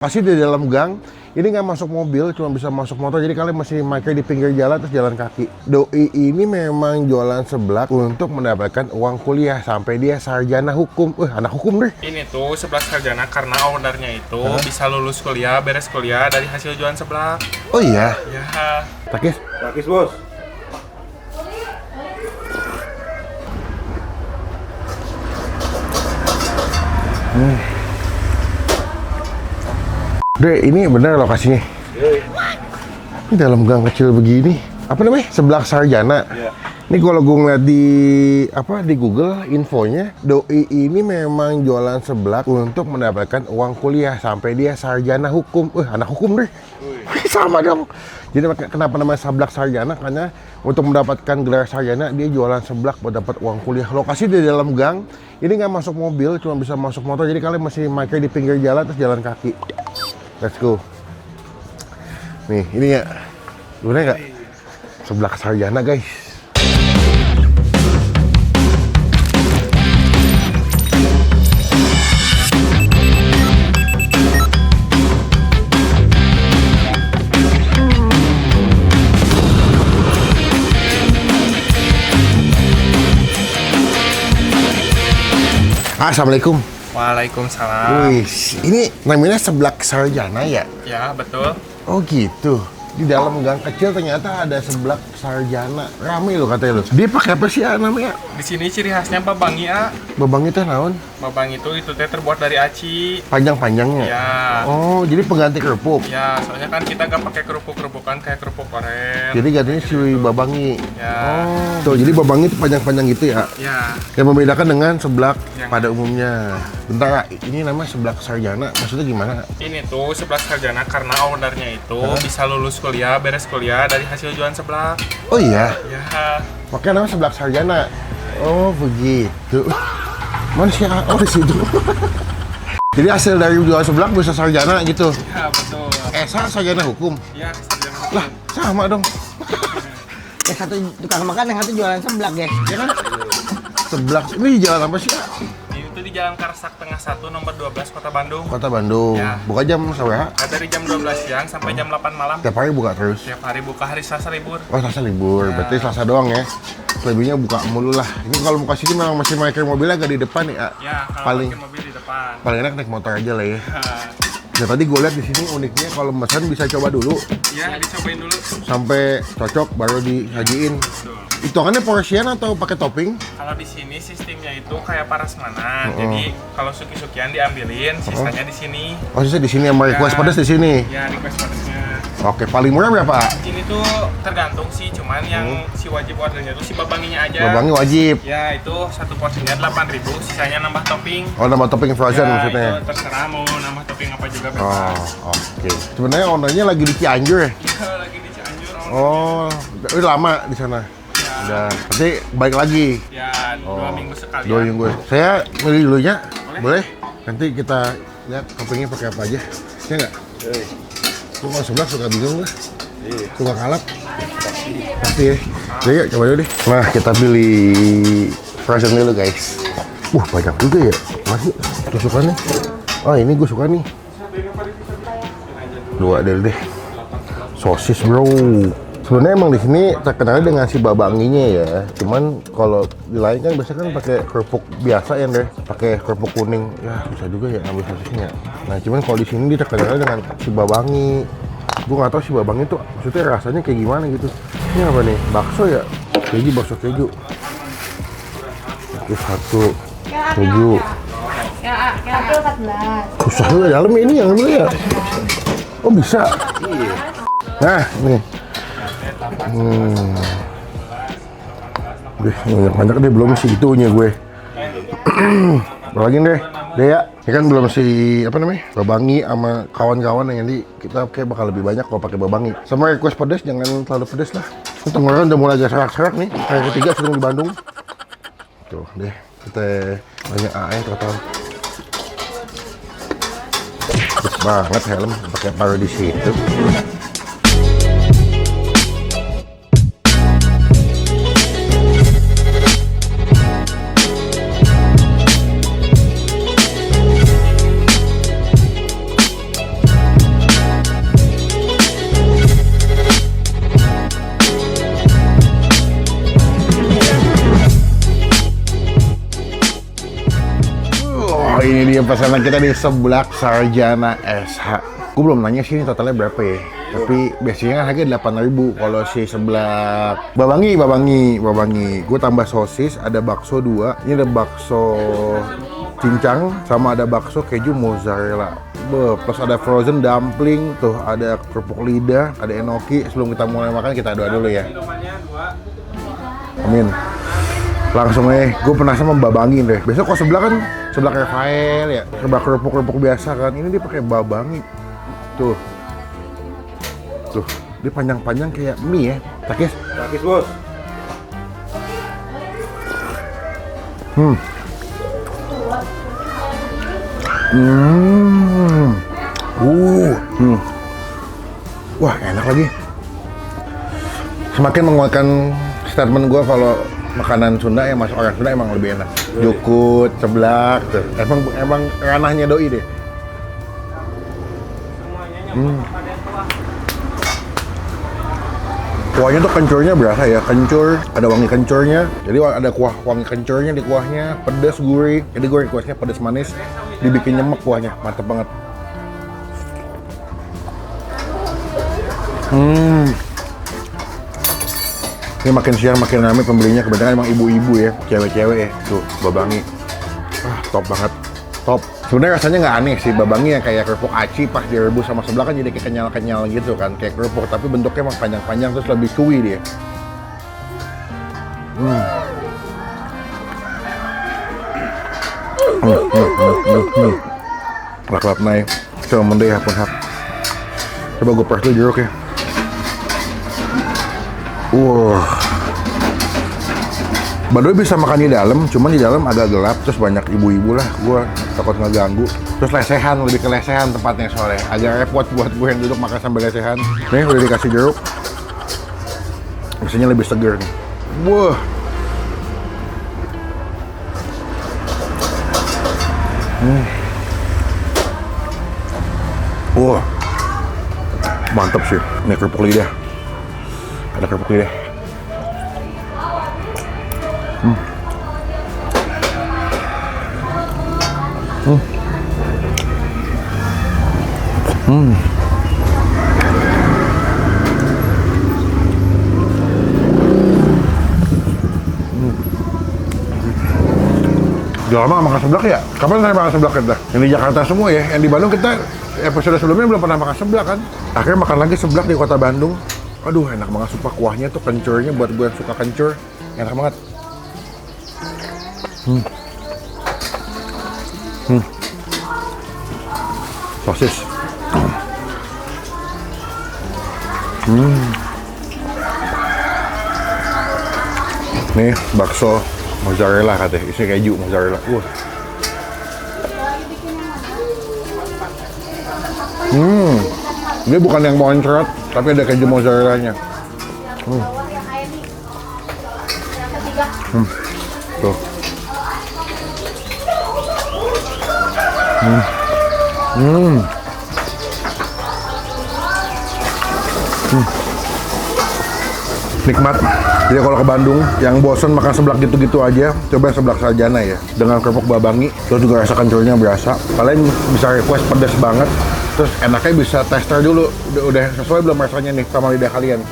Pasti di dalam gang, ini nggak masuk mobil, cuma bisa masuk motor. Jadi kalian masih pakai di pinggir jalan terus jalan kaki. Doi ini memang jualan seblak untuk mendapatkan uang kuliah sampai dia sarjana hukum. Anak hukum deh. Ini tuh seblak sarjana karena ownernya itu bisa lulus kuliah, beres kuliah dari hasil jualan seblak. Oh iya. Ya. Takis. Takis bos. Dek, ini benar lokasinya. Ini dalam gang kecil begini. Apa namanya? Seblak sarjana. Iya. Ini kalau gue ngeliat di Google infonya, doi ini memang jualan seblak untuk mendapatkan uang kuliah sampai dia sarjana hukum. Anak hukum deh. Sama dong. Jadi kenapa namanya seblak sarjana? Karena untuk mendapatkan gelar sarjana dia jualan seblak buat dapat uang kuliah. Lokasi di dalam gang. Ini nggak masuk mobil, cuma bisa masuk motor. Jadi kalian masih pakai di pinggir jalan terus jalan kaki. Let's go. Nih, ini ya. Gimana nggak? Seblak sarjana, guys. Assalamualaikum. Waalaikumsalam. Wih, ini namanya seblak sarjana ya? Ya, betul. Oh gitu. Di dalam gang kecil ternyata ada seblak sarjana. Rame lo katanya lo. Dia pakai apa sih namanya? Di sini ciri khasnya babangi, A. Babang itu naon? Babang itu teh terbuat dari aci. Panjang-panjangnya? Ya. Oh, jadi pengganti kerupuk? Ya, soalnya kan kita gak pakai kerupuk-kerupukan kayak kerupuk korem. Jadi gantinya si babangi? Ya. Oh, tuh jadi babangi itu panjang-panjang gitu ya? Ya. Yang membedakan dengan seblak Yang pada umumnya. Bentar, ini namanya seblak sarjana. Maksudnya gimana? Ini tuh seblak sarjana karena ownernya itu bisa lulus kuliah, beres kuliah dari hasil jualan seblak. Oh iya? Ya. Makanya namanya seblak sarjana. Oh begitu. Mana sih? Oh di situ. Jadi hasil dari jual seblak bisa sarjana gitu. Ya, betul. Sarjana hukum. Ya, sarjana hukum. Lah sama dong. Yang satu tukang makan, yang satu jualan seblak ya. Ya kan? Seblak. Ini di jalan apa sih? Ini tuh di Jalan Karsak Tengah 1 nomor 12 Kota Bandung. Kota Bandung. Ya. Buka jam berapa? Dari jam 12 siang sampai jam 8 malam. Tiap hari buka terus. Tiap hari buka, hari Selasa libur. Oh Selasa libur. Berarti Selasa doang ya. Selebihnya buka mulu lah. Ini kalau mau kasih memang masih pakai mobilnya agak di depan ya. Ya, kalau Paling parkir mobil di depan. paling enak naik motor aja lah ya. Ya tadi gue lihat di sini uniknya kalau pesan bisa coba dulu Ya, dicobain dulu. sampai cocok baru disajiin. Hitungannya porsian atau pakai topping? Kalau di sini sistemnya itu kayak prasmanan. Jadi kalau suki-sukian diambilin, sisanya di sini. Oh, di sini yang request pedas di sini. Ya, request pedasnya. Oke, paling murah berapa? Ini tuh tergantung sih, cuman yang si wajib ordernya tuh si babanginya aja. Babangi wajib. Ya, itu satu porsinya 8.000, sisanya nambah topping. Oh, nambah topping frozen Ya, maksudnya. itu terserah mau nambah topping apa juga Oh, bebas. oke. Sebenarnya ownernya lagi di Cianjur ya? Iya, lagi di Cianjur. Oh, udah lama di sana. Udah, nanti balik lagi. Ya, 2 minggu sekali. 2 minggu. Saya milih dulunya. Boleh? Nanti kita lihat toppingnya pakai apa aja. Ya nggak? Gue kalau seblak suka bingung lah. Suka kalap. Pasti ya. Jadi yuk, coba dulu deh. Nah, kita beli frozen dulu guys. Banyak juga ya. Masih tusukannya. Oh, ini gue suka nih. 2 deh. Sosis bro. Sebenarnya emang di sini terkenal dengan si babanginya ya. Cuman kalau di lain kan biasanya kan pakai kerupuk biasa ya deh, pakai kerupuk kuning. Ya bisa juga ya ambil sosisnya. Nah cuman kalau di sini dia terkenal dengan si babangi. Gue nggak tahu si babangi tuh maksudnya rasanya kayak gimana gitu. Ini apa nih? Bakso ya? Keju, bakso keju. Oke, 1 keju. Satu 14. Susah juga dalam ini yang dulu ya. Oh bisa. Nah nih. Banyak deh belum segitunya gue. Lagi deh ya. Ini kan belum si apa namanya babangi sama kawan-kawan yang nanti kita kayak bakal lebih banyak kalau pakai babangi. Sama request pedas jangan terlalu pedas lah. Tenggorokan udah mulai agak serak-serak nih. Hari ketiga sebelum di Bandung. Tuh deh kita banyak AN total. Bagus banget helm pakai paruh di situ. pesanan kita di sebelah Sarjana SH. Gue belum nanya sih ini totalnya berapa ya. Tapi biasanya kan harga 8.000 kalau si sebelah Babangi. Gue tambah sosis, ada bakso 2. Ini ada bakso cincang sama ada bakso keju mozzarella. Plus ada frozen dumpling, tuh ada kerupuk lidah, ada enoki. Sebelum kita mulai makan kita doa dulu ya. Amin. Langsung gue penasaran sama Babangi deh. Besok kok sebelah kan sebelah Rafael ya, sebelah kerupuk biasa kan. Ini dia pakai Babangi. Tuh, dia panjang-panjang kayak mie ya. Takis bos. Wah, enak lagi. Semakin menguatkan statement gue kalau makanan Sunda yang masuk orang Sunda emang lebih enak. Jukut, seblak, tuh. Emang ranahnya doi deh. Kuahnya tuh kencurnya berasa ya, kencur, ada wangi kencurnya. Jadi ada kuah wangi kencurnya di kuahnya, pedas gurih. Jadi gue kuahnya pedas manis, dibikin nyemek kuahnya, mantep banget. Ini makin siang makin ramai pembelinya, kebanyakan emang ibu-ibu ya, cewek-cewek ya. Tuh, Babangi. Top banget. Top. Sebenarnya rasanya nggak aneh sih, Babangi yang kayak kerupuk aci pas direbus sama sebelah kan jadi kayak kenyal-kenyal gitu kan, kayak kerupuk, tapi bentuknya emang panjang-panjang terus lebih chewy dia. Lak-lak naik, coba mendeh hapun hap. Coba gue press dulu jeruk ya. Badoy bisa makan di dalam, cuman di dalam agak gelap, terus banyak ibu-ibu lah, gue takut ngeganggu. Terus lesehan, lebih ke lesehan tempatnya sore. Agak repot buat gue yang duduk makan sambil lesehan. Nih udah dikasih jeruk, mesinnya lebih seger nih. Wah, wah, mantep sih. Ini kerupuk lidah, ada kerupuk lidah. Udah lama gak makan seblak ya? Kapan saya makan seblak kita? Yang di Jakarta semua ya, yang di Bandung kita episode sebelumnya belum pernah makan seblak kan? Akhirnya makan lagi seblak di kota Bandung. Aduh, enak banget, sumpah kuahnya tuh kencurnya buat gue yang suka kencur. Enak banget. Sosis. Nih, bakso mozzarella katanya, isi keju mozzarella. Dia bukan yang moncrot, tapi ada keju mozzarellanya. Tuh. Nikmat. Jadi kalau ke Bandung yang bosen makan seblak gitu-gitu aja, coba seblak Sarjana ya, dengan kerupuk Babangi. Terus juga rasa kencurnya berasa. Kalian bisa request pedas banget. Terus enaknya bisa tester dulu, udah sesuai belum rasanya nih sama lidah kalian.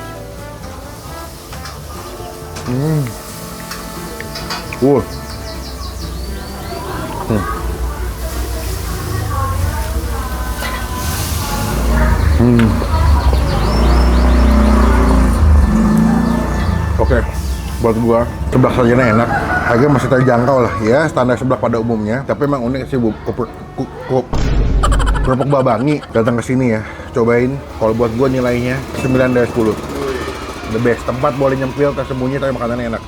Oke, buat gua seblak Sarjana enak, harganya masih terjangkau lah ya, standar seblak pada umumnya. Tapi emang unik sih kerupuk Babangi. Datang ke sini ya, cobain. Kalau buat gua nilainya 9 dari 10. The best, tempat boleh nyempil, tersembunyi tapi makanannya enak.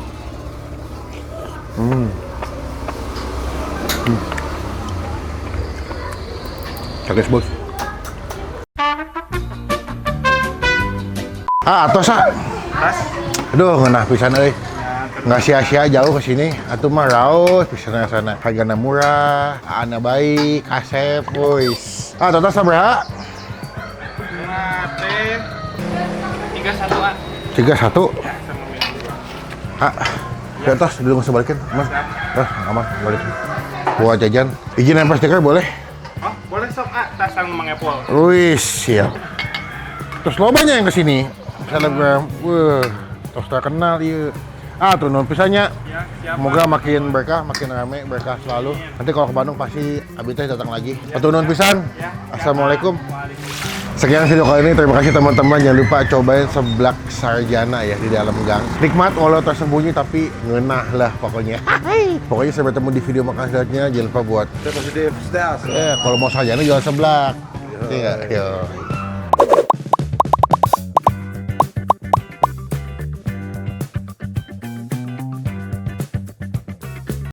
Cakis bos. Atos aduh, ngenah pisan euy. Nggak sia-sia jauh ke sini. Atuh mah raos pisan sana. Hargana murah, ana baik, asep, boys. Total sabaraha? 31. 31. Di atas, dulu nggak usah balikin. Aman. Aman, balikin. buat jajan. Izin nempel stiker boleh? Oh, boleh sok, tas yang mengepol. Wih, siap. Terus lo banyak yang kesini. Selebgram, terus terkenal iya. Tuh non pisahnya. Ya, siap. Semoga makin berkah, makin rame, berkah selalu. Nanti kalau ke Bandung pasti Abi teh datang lagi. Atuh non pisan. Assalamualaikum. Sekian video kali ini, terima kasih teman-teman. Jangan lupa cobain seblak sarjana ya di dalam gang. Nikmat walau tersembunyi tapi ngenah lah pokoknya. Pokoknya sampai ketemu di video makan selanjutnya. Jangan lupa buat Positif, stas. kalau mau sarjana jual seblak. Iya, yo.